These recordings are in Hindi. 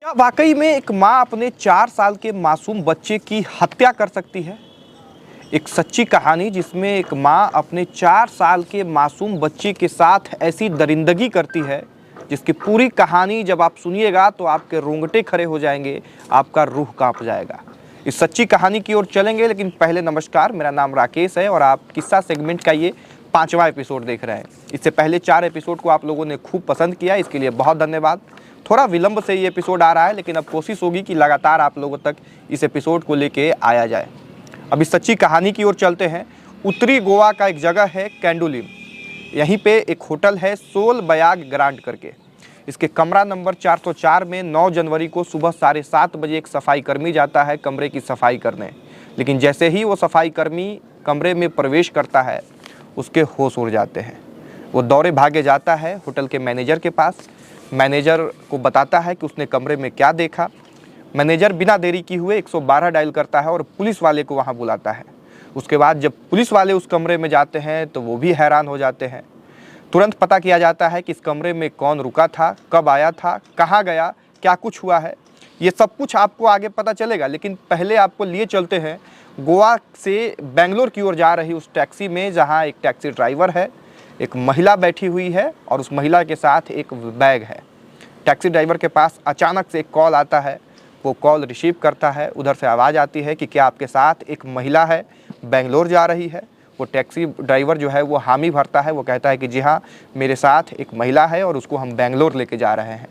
क्या वाकई में एक माँ अपने 4 साल के मासूम बच्चे की हत्या कर सकती है? एक सच्ची कहानी जिसमें एक माँ अपने 4 साल के मासूम बच्चे के साथ ऐसी दरिंदगी करती है, जिसकी पूरी कहानी जब आप सुनिएगा तो आपके रोंगटे खड़े हो जाएंगे, आपका रूह कांप जाएगा। इस सच्ची कहानी की ओर चलेंगे, लेकिन पहले नमस्कार, मेरा नाम राकेश है और आप किस्सा सेगमेंट का ये 5वां एपिसोड देख रहे हैं। इससे पहले 4 एपिसोड को आप लोगों ने खूब पसंद किया, इसके लिए बहुत धन्यवाद। थोड़ा विलंब से ये एपिसोड आ रहा है, लेकिन अब कोशिश होगी कि लगातार आप लोगों तक इस एपिसोड को लेके आया जाए। अब इस सच्ची कहानी की ओर चलते हैं। उत्तरी गोवा का एक जगह है कैंडोलिम। यहीं पे एक होटल है सोल बयाग ग्रांड करके। इसके कमरा नंबर 404 में 9 जनवरी को सुबह 7:30 बजे एक सफाई कर्मी जाता है कमरे की सफाई करने। लेकिन जैसे ही वो सफाई कर्मी कमरे में प्रवेश करता है, उसके होश उड़ जाते हैं। वो दौड़े भागे जाता है होटल के मैनेजर के पास। मैनेजर को बताता है कि उसने कमरे में क्या देखा। मैनेजर बिना देरी किए हुए 112 डायल करता है और पुलिस वाले को वहां बुलाता है। उसके बाद जब पुलिस वाले उस कमरे में जाते हैं तो वो भी हैरान हो जाते हैं। तुरंत पता किया जाता है कि इस कमरे में कौन रुका था, कब आया था, कहाँ गया, क्या कुछ हुआ है। ये सब कुछ आपको आगे पता चलेगा, लेकिन पहले आपको लिए चलते हैं गोवा से बेंगलोर की ओर जा रही उस टैक्सी में, जहाँ एक टैक्सी ड्राइवर है, एक महिला बैठी हुई है और उस महिला के साथ एक बैग है। टैक्सी ड्राइवर के पास अचानक से एक कॉल आता है। वो कॉल रिसीव करता है। उधर से आवाज़ आती है कि क्या आपके साथ एक महिला है, बेंगलोर जा रही है। वो टैक्सी ड्राइवर जो है वो हामी भरता है। वो कहता है कि जी हाँ, मेरे साथ एक महिला है और उसको हम बेंगलोर लेके जा रहे हैं।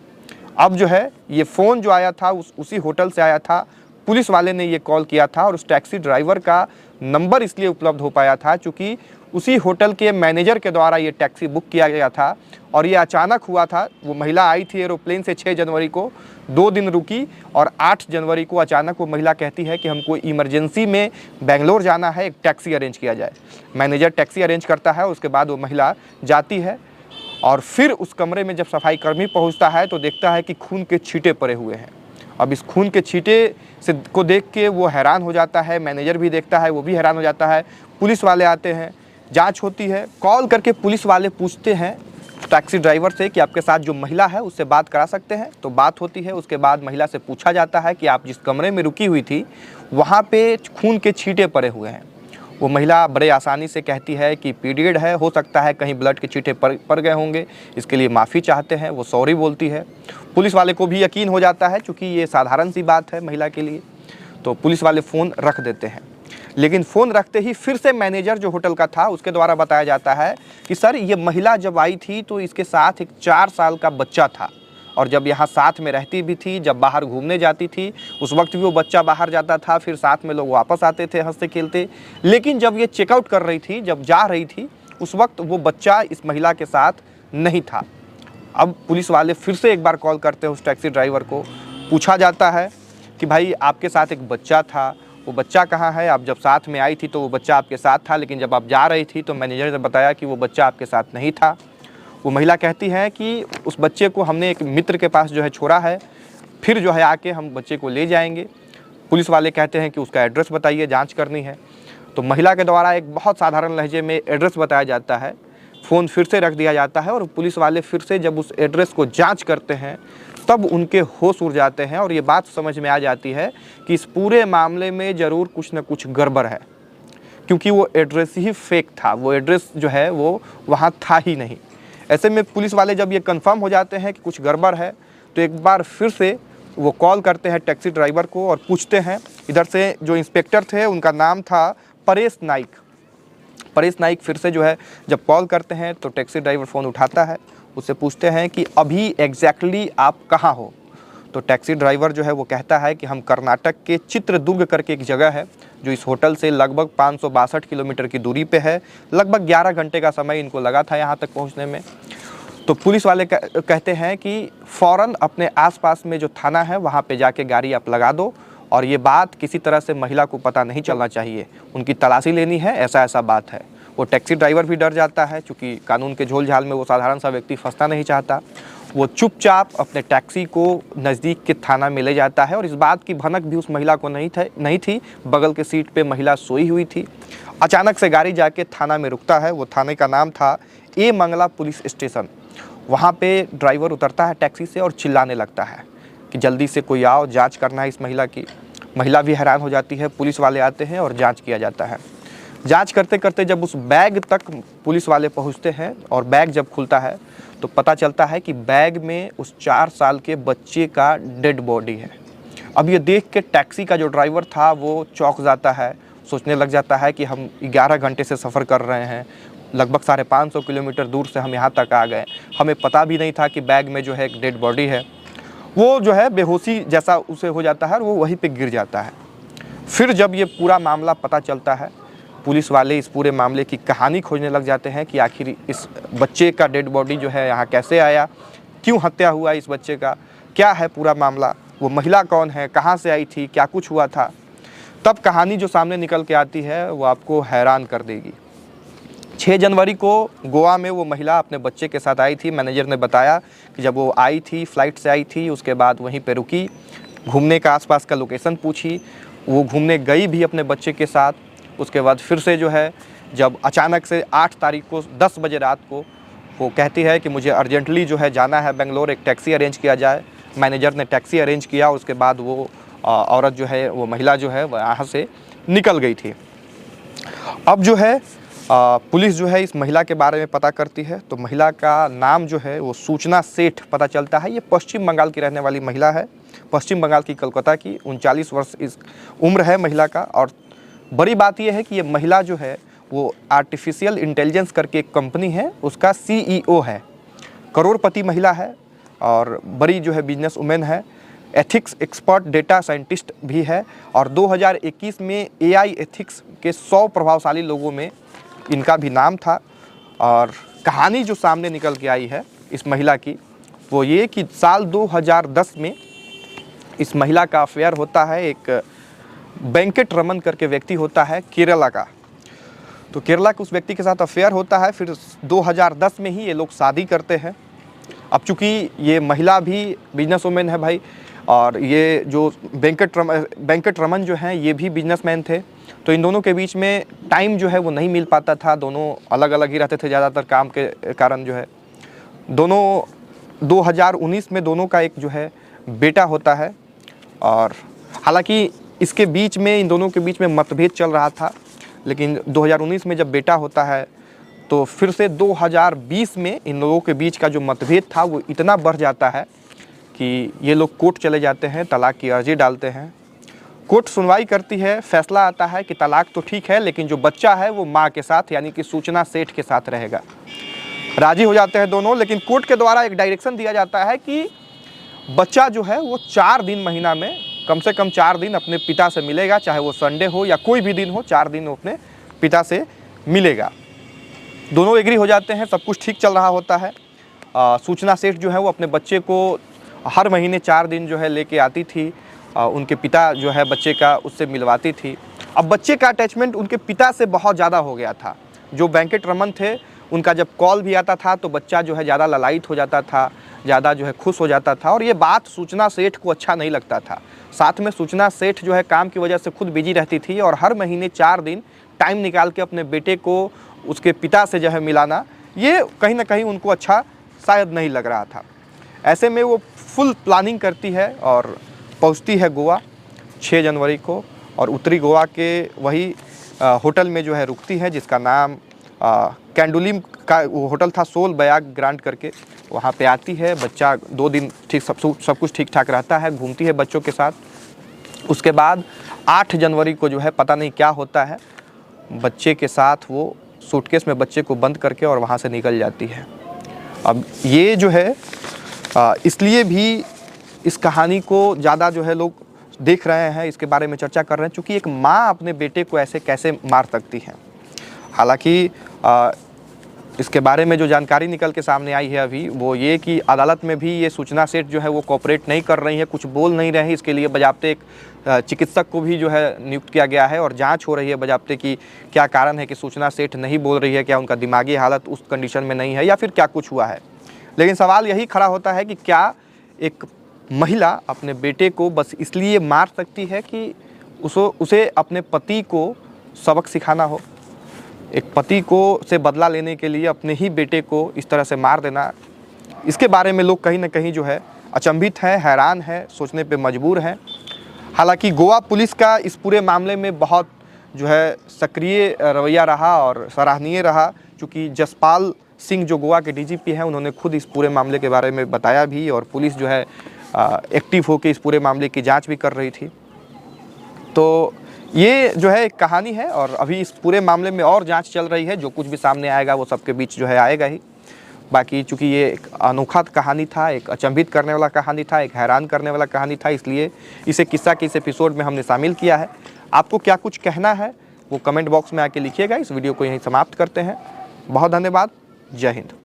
अब जो है ये फ़ोन जो आया था उसी होटल से आया था। पुलिस वाले ने ये कॉल किया था और उस टैक्सी ड्राइवर का नंबर इसलिए उपलब्ध हो पाया था क्योंकि उसी होटल के मैनेजर के द्वारा ये टैक्सी बुक किया गया था। और ये अचानक हुआ था। वो महिला आई थी एरोप्लेन से 6 जनवरी को, 2 दिन रुकी और 8 जनवरी को अचानक वो महिला कहती है कि हमको इमरजेंसी में बेंगलोर जाना है, एक टैक्सी अरेंज किया जाए। मैनेजर टैक्सी अरेंज करता है। उसके बाद वो महिला जाती है और फिर उस कमरे में जब सफाई कर्मी पहुँचता है तो देखता है कि खून के छींटे पड़े हुए हैं। अब इस खून के छींटे को देख के वो हैरान हो जाता है। मैनेजर भी देखता है, वो भी हैरान हो जाता है। पुलिस वाले आते हैं, जांच होती है। कॉल करके पुलिस वाले पूछते हैं टैक्सी ड्राइवर से कि आपके साथ जो महिला है उससे बात करा सकते हैं। तो बात होती है। उसके बाद महिला से पूछा जाता है कि आप जिस कमरे में रुकी हुई थी वहाँ पे खून के छींटे पड़े हुए हैं। वो महिला बड़े आसानी से कहती है कि पीरियड है, हो सकता है कहीं ब्लड के छींटे पड़ गए होंगे, इसके लिए माफ़ी चाहते हैं। वो सॉरी बोलती है। पुलिस वाले को भी यकीन हो जाता है क्योंकि ये साधारण सी बात है महिला के लिए। तो पुलिस वाले फ़ोन रख देते हैं। लेकिन फ़ोन रखते ही फिर से मैनेजर जो होटल का था उसके द्वारा बताया जाता है कि सर, ये महिला जब आई थी तो इसके साथ एक 4 साल का बच्चा था और जब यहाँ साथ में रहती भी थी, जब बाहर घूमने जाती थी उस वक्त भी वो बच्चा बाहर जाता था, फिर साथ में लोग वापस आते थे हंसते खेलते। लेकिन जब ये चेकआउट कर रही थी, जब जा रही थी, उस वक्त वो बच्चा इस महिला के साथ नहीं था। अब पुलिस वाले फिर से एक बार कॉल करते हैं उस टैक्सी ड्राइवर को। पूछा जाता है कि भाई आपके साथ एक बच्चा था, वो बच्चा कहाँ है? आप जब साथ में आई थी तो वो बच्चा आपके साथ था, लेकिन जब आप जा रही थी तो मैनेजर ने बताया कि वो बच्चा आपके साथ नहीं था। वो महिला कहती है कि उस बच्चे को हमने एक मित्र के पास जो है छोड़ा है, फिर जो है आके हम बच्चे को ले जाएंगे। पुलिस वाले कहते हैं कि उसका एड्रेस बताइए, जांच करनी है। तो महिला के द्वारा एक बहुत साधारण लहजे में एड्रेस बताया जाता है। फ़ोन फिर से रख दिया जाता है और पुलिस वाले फिर से जब उस एड्रेस को जांच करते हैं तब उनके होश उड़ जाते हैं और ये बात समझ में आ जाती है कि इस पूरे मामले में ज़रूर कुछ न कुछ गड़बड़ है, क्योंकि वो एड्रेस ही फेक था। वो एड्रेस जो है वो वहाँ था ही नहीं। ऐसे में पुलिस वाले जब ये कंफर्म हो जाते हैं कि कुछ गड़बड़ है तो एक बार फिर से वो कॉल करते हैं टैक्सी ड्राइवर को और पूछते हैं। इधर से जो इंस्पेक्टर थे उनका नाम था परेश नाइक। परेश नाइक फिर से जो है जब कॉल करते हैं तो टैक्सी ड्राइवर फ़ोन उठाता है। उससे पूछते हैं कि अभी एग्जैक्टली आप कहाँ हो? तो टैक्सी ड्राइवर जो है वो कहता है कि हम कर्नाटक के चित्रदुर्ग करके एक जगह है जो इस होटल से लगभग 562 किलोमीटर की दूरी पे है। लगभग 11 घंटे का समय इनको लगा था यहाँ तक पहुँचने में। तो पुलिस वाले कहते हैं कि फ़ौरन अपने आसपास में जो थाना है वहाँ पे जाके गाड़ी आप लगा दो और ये बात किसी तरह से महिला को पता नहीं चलना चाहिए, उनकी तलाशी लेनी है, ऐसा बात है। वो टैक्सी ड्राइवर भी डर जाता है क्योंकि कानून के झोल झाल में वो साधारण सा व्यक्ति फंसना नहीं चाहता। वो चुपचाप अपने टैक्सी को नज़दीक के थाना में ले जाता है और इस बात की भनक भी उस महिला को नहीं थी। बगल के सीट पे महिला सोई हुई थी। अचानक से गाड़ी जाके थाना में रुकता है। वो थाने का नाम था ए मंगला पुलिस स्टेशन। वहाँ पे ड्राइवर उतरता है टैक्सी से और चिल्लाने लगता है कि जल्दी से कोई आओ, जांच करना है इस महिला की। महिला भी हैरान हो जाती है, पुलिस वाले आते हैं और जांच किया जाता है। जांच करते करते जब उस बैग तक पुलिस वाले पहुंचते हैं और बैग जब खुलता है तो पता चलता है कि बैग में उस 4 साल के बच्चे का डेड बॉडी है। अब ये देख के टैक्सी का जो ड्राइवर था वो चौंक जाता है, सोचने लग जाता है कि हम 11 घंटे से सफ़र कर रहे हैं, लगभग 550 किलोमीटर दूर से हम यहाँ तक आ गए, हमें पता भी नहीं था कि बैग में जो है एक डेड बॉडी है। वो जो है बेहोशी जैसा उसे हो जाता है और वो वहीं पे गिर जाता है। फिर जब ये पूरा मामला पता चलता है, पुलिस वाले इस पूरे मामले की कहानी खोजने लग जाते हैं कि आखिर इस बच्चे का डेड बॉडी जो है यहाँ कैसे आया, क्यों हत्या हुआ इस बच्चे का, क्या है पूरा मामला, वो महिला कौन है, कहाँ से आई थी, क्या कुछ हुआ था। तब कहानी जो सामने निकल के आती है वो आपको हैरान कर देगी। 6 जनवरी को गोवा में वो महिला अपने बच्चे के साथ आई थी। मैनेजर ने बताया कि जब वो आई थी, फ़्लाइट से आई थी, उसके बाद वहीं पे रुकी, घूमने का आसपास का लोकेशन पूछी, वो घूमने गई भी अपने बच्चे के साथ। उसके बाद फिर से जो है जब अचानक से 8 तारीख को 10 बजे रात को वो कहती है कि मुझे अर्जेंटली जो है जाना है बेंगलोर, एक टैक्सी अरेंज किया जाए। मैनेजर ने टैक्सी अरेंज किया। उसके बाद वो औरत जो है, वो महिला जो है वह यहाँ से निकल गई थी। अब जो है पुलिस जो है इस महिला के बारे में पता करती है तो महिला का नाम जो है वो सूचना सेठ पता चलता है। ये पश्चिम बंगाल की रहने वाली महिला है, पश्चिम बंगाल की कोलकाता की। 39 वर्ष इस उम्र है महिला का। और बड़ी बात यह है कि ये महिला जो है वो आर्टिफिशियल इंटेलिजेंस करके एक कंपनी है, उसका CEO है। करोड़पति महिला है और बड़ी जो है बिजनेस वुमेन है, एथिक्स एक्सपर्ट, डेटा साइंटिस्ट भी है। और 2021 में AI एथिक्स के 100 प्रभावशाली लोगों में इनका भी नाम था। और कहानी जो सामने निकल के आई है इस महिला की वो ये कि साल 2010 में इस महिला का अफेयर होता है। एक वेंकट रमन करके व्यक्ति होता है केरला का, तो केरला के उस व्यक्ति के साथ अफेयर होता है। फिर 2010 में ही ये लोग शादी करते हैं। अब चूँकि ये महिला भी बिजनेस वुमेन है भाई, और ये जो वेंकट रमन जो हैं ये भी बिजनेसमैन थे, तो इन दोनों के बीच में टाइम जो है वो नहीं मिल पाता था। दोनों अलग अलग ही रहते थे ज़्यादातर काम के कारण। जो है दोनों 2019 में दोनों का एक जो है बेटा होता है। और हालांकि इसके बीच में इन दोनों के बीच में मतभेद चल रहा था, लेकिन 2019 में जब बेटा होता है तो फिर से 2020 में इन लोगों के बीच का जो मतभेद था वो इतना बढ़ जाता है कि ये लोग कोर्ट चले जाते हैं, तलाक की अर्जी डालते हैं। कोर्ट सुनवाई करती है, फैसला आता है कि तलाक तो ठीक है, लेकिन जो बच्चा है वो माँ के साथ यानी कि सूचना सेठ के साथ रहेगा। राजी हो जाते हैं दोनों, लेकिन कोर्ट के द्वारा एक डायरेक्शन दिया जाता है कि बच्चा जो है वो 4 दिन महीना में कम से कम 4 दिन अपने पिता से मिलेगा, चाहे वो संडे हो या कोई भी दिन हो, 4 दिन वो अपने पिता से मिलेगा। दोनों एग्री हो जाते हैं, सब कुछ ठीक चल रहा होता है। सूचना सेठ जो है वो अपने बच्चे को हर महीने 4 दिन जो है लेके आती थी। उनके पिता जो है बच्चे का उससे मिलवाती थी। अब बच्चे का अटैचमेंट उनके पिता से बहुत ज़्यादा हो गया था। जो वेंकट रमन थे उनका जब कॉल भी आता था तो बच्चा जो है ज़्यादा ललायित हो जाता था, ज़्यादा जो है खुश हो जाता था। और ये बात सूचना सेठ को अच्छा नहीं लगता था। साथ में सूचना सेठ जो है काम की वजह से खुद बिजी रहती थी और हर महीने 4 दिन टाइम निकाल के अपने बेटे को उसके पिता से जो है मिलाना, ये कहीं ना कहीं उनको अच्छा शायद नहीं लग रहा था। ऐसे में वो फुल प्लानिंग करती है और पहुंचती है गोवा 6 जनवरी को, और उत्तरी गोवा के वही होटल में जो है रुकती है, जिसका नाम कैंडुलिम का वो होटल था, सोल बयाग ग्रांड करके। वहाँ पे आती है, बच्चा 2 दिन ठीक सब कुछ ठीक ठाक रहता है, घूमती है बच्चों के साथ। उसके बाद 8 जनवरी को जो है पता नहीं क्या होता है, बच्चे के साथ वो सूटकेस में बच्चे को बंद करके और वहाँ से निकल जाती है। अब ये जो है इसलिए भी इस कहानी को ज़्यादा जो है लोग देख रहे हैं, इसके बारे में चर्चा कर रहे हैं, क्योंकि एक माँ अपने बेटे को ऐसे कैसे मार सकती है। हालांकि इसके बारे में जो जानकारी निकल के सामने आई है अभी वो ये कि अदालत में भी ये सूचना सेठ जो है वो कोऑपरेट नहीं कर रही है, कुछ बोल नहीं रहे हैं। इसके लिए बजाबते एक चिकित्सक को भी जो है नियुक्त किया गया है और जांच हो रही है बजाबते कि क्या कारण है कि सूचना सेठ नहीं बोल रही है, क्या उनका दिमागी हालत उस कंडीशन में नहीं है या फिर क्या कुछ हुआ है। लेकिन सवाल यही खड़ा होता है कि क्या एक महिला अपने बेटे को बस इसलिए मार सकती है कि उसे अपने पति को सबक सिखाना हो। एक पति को से बदला लेने के लिए अपने ही बेटे को इस तरह से मार देना, इसके बारे में लोग कहीं ना कहीं जो है अचंभित हैं, हैरान हैं, सोचने पे मजबूर हैं। हालांकि गोवा पुलिस का इस पूरे मामले में बहुत जो है सक्रिय रवैया रहा और सराहनीय रहा, चूँकि जसपाल सिंह जो गोवा के डीजीपी हैं उन्होंने खुद इस पूरे मामले के बारे में बताया भी और पुलिस जो है एक्टिव होकर इस पूरे मामले की जांच भी कर रही थी। तो ये जो है एक कहानी है और अभी इस पूरे मामले में और जांच चल रही है। जो कुछ भी सामने आएगा वो सबके बीच जो है आएगा ही। बाकी चूँकि ये एक अनोखा कहानी था, एक अचंभित करने वाला कहानी था, एक हैरान करने वाला कहानी था, इसलिए इसे किस्सा के इस एपिसोड में हमने शामिल किया है। आपको क्या कुछ कहना है वो कमेंट बॉक्स में आके लिखिएगा। इस वीडियो को यहीं समाप्त करते हैं। बहुत धन्यवाद। जय हिंद।